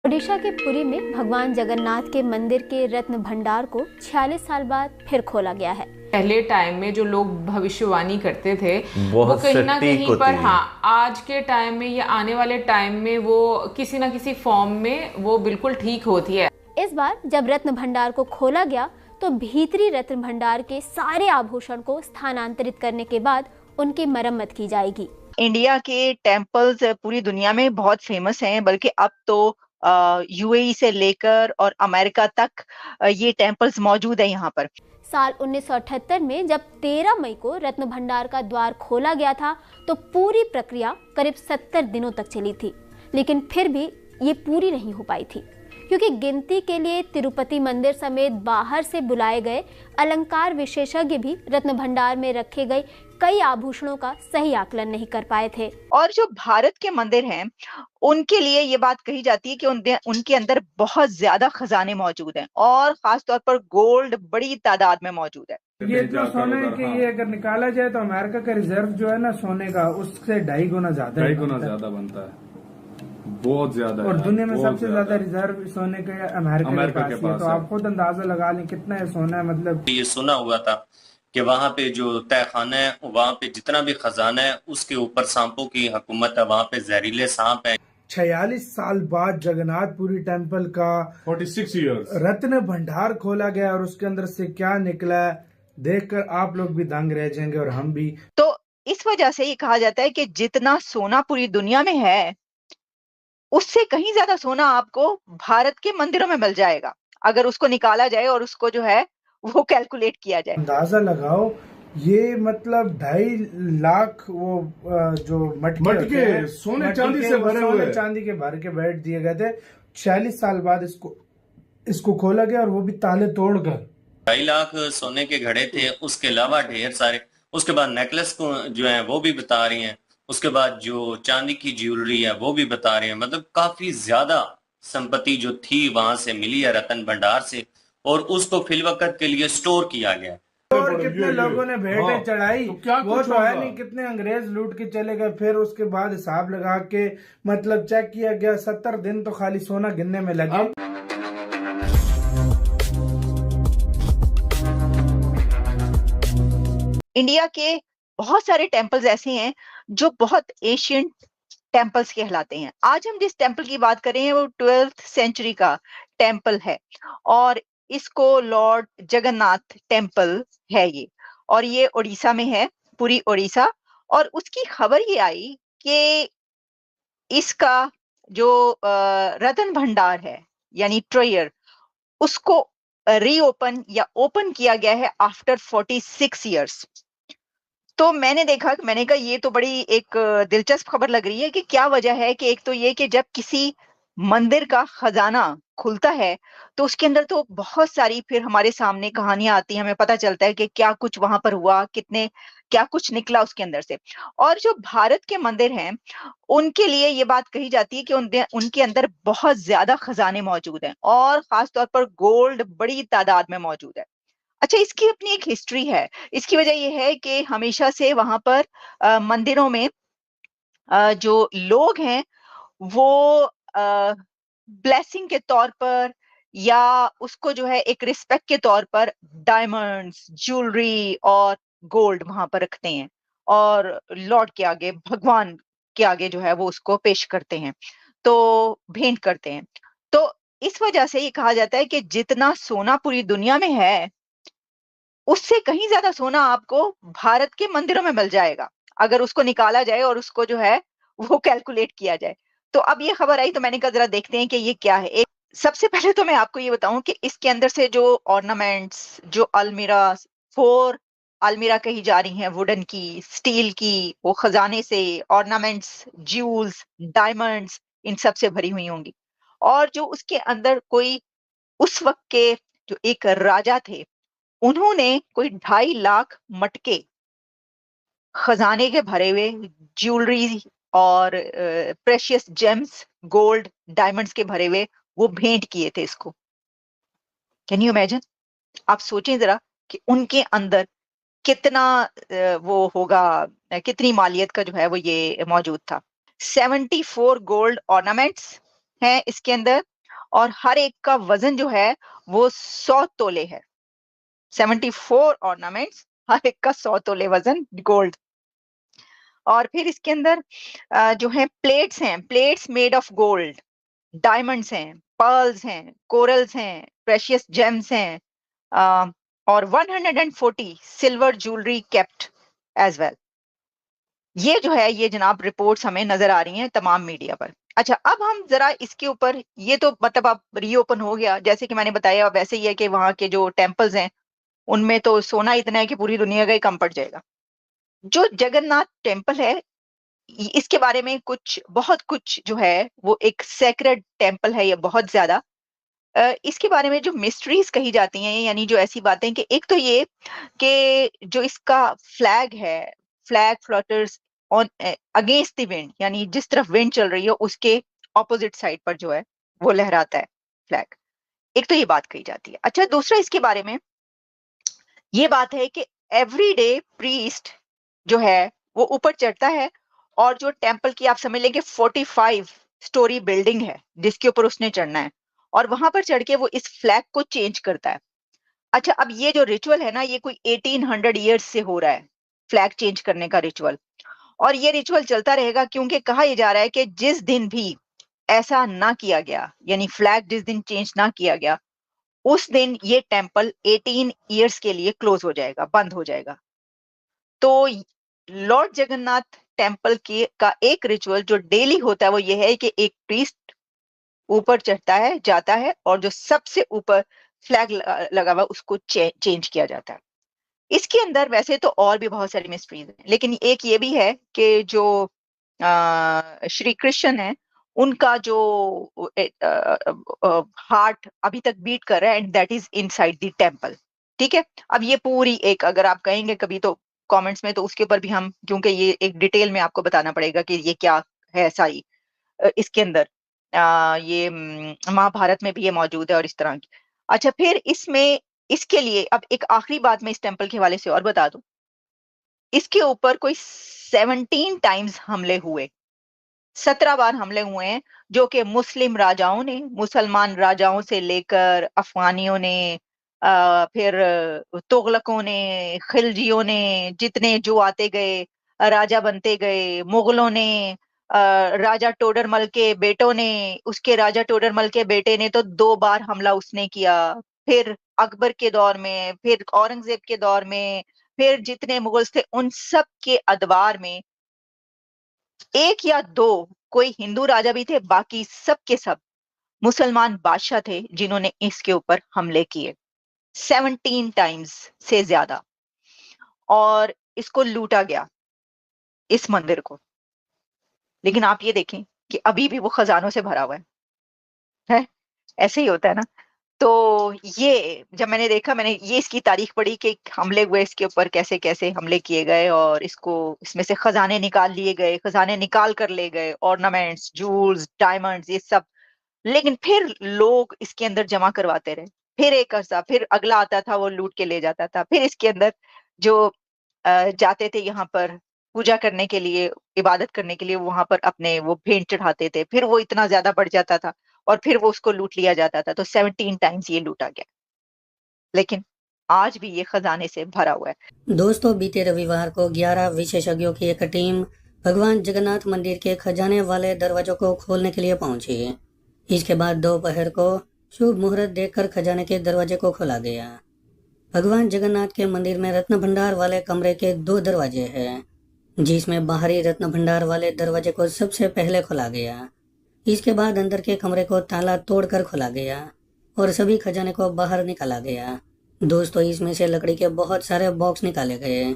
ओडिशा के पुरी में भगवान जगन्नाथ के मंदिर के रत्न भंडार को 46 साल बाद फिर खोला गया है। पहले टाइम में जो लोग भविष्यवाणी करते थे वो बहुत कहीं ना सटीक कहीं होती पर, है। हाँ, आज के टाइम में या आने वाले टाइम में वो किसी ना किसी फॉर्म में वो बिल्कुल ठीक होती है। इस बार जब रत्न भंडार को खोला गया तो भीतरी रत्न भंडार के सारे आभूषण को स्थानांतरित करने के बाद उनकी मरम्मत की जाएगी। इंडिया के टेम्पल्स पूरी दुनिया में बहुत फेमस हैं, बल्कि अब तो यूएई से लेकर और अमेरिका तक ये टेम्पल्स मौजूद है यहाँ पर। साल 1978 में जब 13 मई को रत्न भंडार का द्वार खोला गया था तो पूरी प्रक्रिया करीब 70 दिनों तक चली थी, लेकिन फिर भी ये पूरी नहीं हो पाई थी क्योंकि गिनती के लिए तिरुपति मंदिर समेत बाहर से बुलाए गए अलंकार विशेषज्ञ भी रत्न भंडार में रखे गए कई आभूषणों का सही आकलन नहीं कर पाए थे। और जो भारत के मंदिर हैं उनके लिए ये बात कही जाती है कि उनके अंदर बहुत ज्यादा खजाने मौजूद हैं और खास तौर पर गोल्ड बड़ी तादाद में मौजूद है। ये जो सोने के ये अगर निकाला जाए तो अमेरिका का रिजर्व जो है ना सोने का उससे 2.5 गुना ज्यादा बनता है, बहुत ज्यादा। और दुनिया में सबसे ज्यादा रिजर्व सोने का अमेरिका के पास है। तो आप खुद अंदाजा लगा लें कितना है सोना है। मतलब ये सुना हुआ था कि वहाँ पे जो तहखाना है वहाँ पे जितना भी खजाना है उसके ऊपर सांपों की हुकूमत है, वहाँ पे जहरीले सांप है। 46 साल बाद जगन्नाथपुरी टेम्पल का 46 इयर्स रत्न भंडार खोला गया और उसके अंदर से क्या निकला देखकर आप लोग भी दंग रह जाएंगे और हम भी। तो इस वजह से ये कहा जाता है कि जितना सोना पूरी दुनिया में है उससे कहीं ज्यादा सोना आपको भारत के मंदिरों में मिल जाएगा अगर उसको निकाला जाए और उसको जो है वो कैलकुलेट किया जाए। अंदाजा लगाओ ये मतलब 2.5 लाख वो जो मटके सोने चांदी से भरे हुए, चांदी के भर के बैठ दिए गए थे। 46 साल बाद इसको खोला गया और वो भी ताले तोड़कर। 2.5 लाख सोने के घड़े थे, उसके अलावा ढेर सारे, उसके बाद नेकलेस को जो है वो भी बता रही हैं, उसके बाद जो चांदी की ज्वेलरी है वो भी बता रहे हैं। मतलब काफी ज्यादा संपत्ति जो थी वहां से मिली है रतन भंडार से और उसको फिलवकत के लिए स्टोर किया गया। और कितने लोगों ने भेंटें चढ़ाई तो क्या वो तो है नहीं, कितने अंग्रेज लूट के चले गए। फिर उसके बाद हिसाब लगा के मतलब चेक किया गया 70 दिन तो खाली सोना गिनने में लगे। इंडिया के बहुत सारे टेम्पल्स ऐसे हैं जो बहुत एशियंट टेम्पल्स कहलाते हैं। आज हम जिस टेम्पल की बात कर रहे हैं वो 12th सेंचुरी का टेम्पल है और इसको लॉर्ड जगन्नाथ टेम्पल है ये, और ये उड़ीसा में है, पूरी उड़ीसा। और उसकी खबर ये आई कि इसका जो रत्न भंडार है यानी ट्रेयर उसको रीओपन या ओपन किया गया है आफ्टर 46 इयर्स। तो मैंने कहा ये तो बड़ी एक दिलचस्प खबर लग रही है कि क्या वजह है कि एक तो ये कि जब किसी मंदिर का खजाना खुलता है तो उसके अंदर तो बहुत सारी फिर हमारे सामने कहानियां आती हैं, हमें पता चलता है कि क्या कुछ वहां पर हुआ, क्या कुछ निकला उसके अंदर से। और जो भारत के मंदिर हैं उनके लिए ये बात कही जाती है कि उनके अंदर बहुत ज्यादा खजाने मौजूद हैं और खास तौर पर गोल्ड बड़ी तादाद में मौजूद है। अच्छा, इसकी अपनी एक हिस्ट्री है। इसकी वजह यह है कि हमेशा से वहां पर मंदिरों में जो लोग हैं वो ब्लेसिंग के तौर पर या उसको जो है एक रिस्पेक्ट के तौर पर डायमंड्स, ज्वेलरी और गोल्ड वहां पर रखते हैं और लॉर्ड के आगे, भगवान के आगे जो है वो उसको पेश करते हैं, तो भेंट करते हैं। तो इस वजह से ये कहा जाता है कि जितना सोना पूरी दुनिया में है उससे कहीं ज्यादा सोना आपको भारत के मंदिरों में मिल जाएगा अगर उसको निकाला जाए और उसको जो है वो कैलकुलेट किया जाए। तो अब ये खबर आई तो मैंने कहा जरा देखते हैं कि ये क्या है। सबसे पहले तो मैं आपको ये बताऊं कि इसके अंदर से जो ऑर्नामेंट्स, जो अलमीरा, 4 अलमीरा कही जा रही हैं, वुडन की, स्टील की, वो खजाने से ऑर्नामेंट्स, ज्यूल्स, डायमंड्स इन सब से भरी हुई होंगी। और जो उसके अंदर कोई उस वक्त के जो एक राजा थे उन्होंने कोई 2.5 लाख मटके खजाने के भरे हुए ज्वेलरी और प्रेशियस जेम्स, गोल्ड, डायमंड्स के भरे हुए वो भेंट किए थे इसको। Can you imagine? आप सोचें जरा कि उनके अंदर कितना वो होगा, कितनी मालियत का जो है वो ये मौजूद था। 74 गोल्ड ऑर्नामेंट्स हैं इसके अंदर और हर एक का वजन जो है वो 100 तोले है। 74 ऑर्नामेंट्स, हर एक का 100 तोले वजन गोल्ड। और फिर इसके अंदर जो है प्लेट्स हैं, plates made of gold, diamonds हैं, पर्ल्स हैं, कोरल्स हैं, प्रेशियस जेम्स हैं, और 140 silver jewellery kept as well. ये जो है ये जनाब रिपोर्ट्स हमें नजर आ रही हैं तमाम मीडिया पर। अच्छा, अब हम जरा इसके ऊपर, ये तो मतलब अब रीओपन हो गया जैसे कि मैंने बताया, वैसे ही है कि वहाँ के जो टेम्पल्स हैं उनमें तो सोना इतना है कि पूरी दुनिया का ही कम पड़ जाएगा। जो जगन्नाथ टेम्पल है इसके बारे में बहुत कुछ जो है वो एक सेक्रेड टेम्पल है, ये बहुत ज्यादा। इसके बारे में जो मिस्ट्रीज कही जाती हैं, यानी जो ऐसी बातें कि एक तो ये कि जो इसका फ्लैग है, flag floaters on against the wind, यानी जिस तरफ विंड चल रही हो उसके ऑपोजिट साइड पर जो है वो लहराता है फ्लैग। एक तो ये बात कही जाती है। अच्छा, दूसरा इसके बारे में ये बात है कि एवरीडे प्रीस्ट जो है वो ऊपर चढ़ता है, और जो टेम्पल की आप समझ लें कि 45 स्टोरी बिल्डिंग है जिसके ऊपर उसने चढ़ना है, और वहां पर चढ़ के वो इस फ्लैग को चेंज करता है। अच्छा, अब ये जो रिचुअल है ना, ये कोई 1800 ईयर्स से हो रहा है, फ्लैग चेंज करने का रिचुअल, और ये रिचुअल चलता रहेगा क्योंकि कहा यह जा रहा है कि जिस दिन भी ऐसा ना किया गया, यानी फ्लैग जिस दिन चेंज ना किया गया, उस दिन ये टेम्पल 18 ईयर्स के लिए क्लोज हो जाएगा, बंद हो जाएगा। तो लॉर्ड जगन्नाथ टेम्पल के का एक रिचुअल जो डेली होता है वो ये है कि एक प्रीस्ट ऊपर चढ़ता है, जाता है, और जो सबसे ऊपर फ्लैग लगा हुआ उसको चेंज किया जाता है। इसके अंदर वैसे तो और भी बहुत सारी मिस्ट्रीज हैं, लेकिन एक ये भी है कि जो श्री कृष्ण है उनका जो हार्ट अभी तक बीट कर रहा है, and that is inside the temple. ठीक है, अब ये पूरी एक, अगर आप कहेंगे कभी तो कमेंट्स में, तो उसके ऊपर भी हम, क्योंकि ये एक डिटेल में आपको बताना पड़ेगा कि ये क्या है सारी इसके अंदर। ये महाभारत में भी ये मौजूद है और इस तरह की। अच्छा, फिर इसमें इसके लिए अब एक आखिरी बात मैं इस टेम्पल के हवाले से और बता दूं, इसके ऊपर कोई 17 टाइम्स हमले हुए, 17 बार हमले हुए हैं, जो कि मुस्लिम राजाओं ने, मुसलमान राजाओं से लेकर अफगानियों ने, फिर तुगलकों ने, खिलजियों ने, जितने जो आते गए राजा बनते गए, मुगलों ने, राजा टोडरमल के बेटों ने, उसके राजा टोडरमल के बेटे ने तो 2 बार हमला उसने किया, फिर अकबर के दौर में, फिर औरंगजेब के दौर में, फिर जितने मुगल्स थे उन सब के अदवार में 1 या 2 कोई हिंदू राजा भी थे, बाकी सब के सब मुसलमान बादशाह थे जिन्होंने इसके ऊपर हमले किए 17 टाइम्स से ज्यादा, और इसको लूटा गया, इस मंदिर को। लेकिन आप ये देखें कि अभी भी वो खजानों से भरा हुआ है? ऐसे ही होता है ना। तो ये जब मैंने देखा, मैंने ये इसकी तारीख पढ़ी कि हमले हुए इसके ऊपर, कैसे कैसे हमले किए गए, और इसको इसमें से खजाने निकाल लिए गए, खजाने निकाल कर ले गए, ऑर्नामेंट्स, जूल्स, डायमंड्स, ये सब। लेकिन फिर लोग इसके अंदर जमा करवाते रहे, फिर एक अर्सा, फिर अगला आता था वो लूट के ले जाता था। फिर इसके अंदर जो जाते थे यहाँ पर पूजा करने के लिए, इबादत करने के लिए, वहां पर अपने वो भेंट चढ़ाते थे, फिर वो इतना ज्यादा बढ़ जाता था और फिर वो उसको लूट लिया जाता था। तो 17 टाइम्स ये लूटा गया, लेकिन आज भी ये खजाने से भरा हुआ है। दोस्तों, बीते रविवार को 11 विशेषज्ञों की एक टीम भगवान जगन्नाथ मंदिर के खजाने वाले दरवाजों को खोलने के लिए पहुंची। इसके बाद दोपहर को शुभ मुहूर्त देखकर खजाने के दरवाजे को खोला गया। भगवान जगन्नाथ के मंदिर में रत्न भंडार वाले कमरे के 2 दरवाजे हैं, जिसमें बाहरी रत्न भंडार वाले दरवाजे को सबसे पहले खोला गया। इसके बाद अंदर के कमरे को ताला तोड़कर खोला गया और सभी खजाने को बाहर निकाला गया। दोस्तों, इसमें से लकड़ी के बहुत सारे बॉक्स निकाले गए।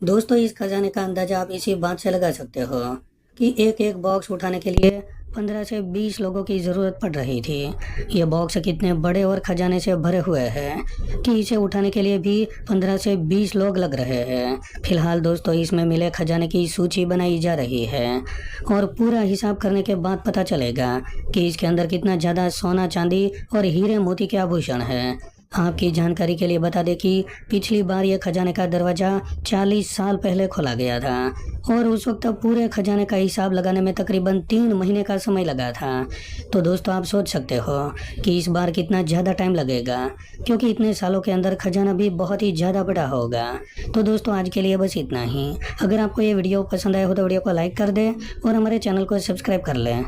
दोस्तों, इस खजाने का अंदाजा आप इसी बात से लगा सकते हो कि एक एक बॉक्स उठाने के लिए 15 से 20 लोगों की जरूरत पड़ रही थी। ये बॉक्स कितने बड़े और खजाने से भरे हुए हैं कि इसे उठाने के लिए भी 15 से 20 लोग लग रहे हैं। फिलहाल दोस्तों, इसमें मिले खजाने की सूची बनाई जा रही है और पूरा हिसाब करने के बाद पता चलेगा कि इसके अंदर कितना ज्यादा सोना, चांदी और हीरे मोती के आभूषण है। आपकी जानकारी के लिए बता दें कि पिछली बार यह खजाने का दरवाजा 40 साल पहले खोला गया था और उस वक्त पूरे खजाने का हिसाब लगाने में तकरीबन 3 महीने का समय लगा था। तो दोस्तों आप सोच सकते हो कि इस बार कितना ज़्यादा टाइम लगेगा, क्योंकि इतने सालों के अंदर खजाना भी बहुत ही ज़्यादा बड़ा होगा। तो दोस्तों आज के लिए बस इतना ही। अगर आपको ये वीडियो पसंद आया हो तो वीडियो को लाइक कर दें और हमारे चैनल को सब्सक्राइब कर लें।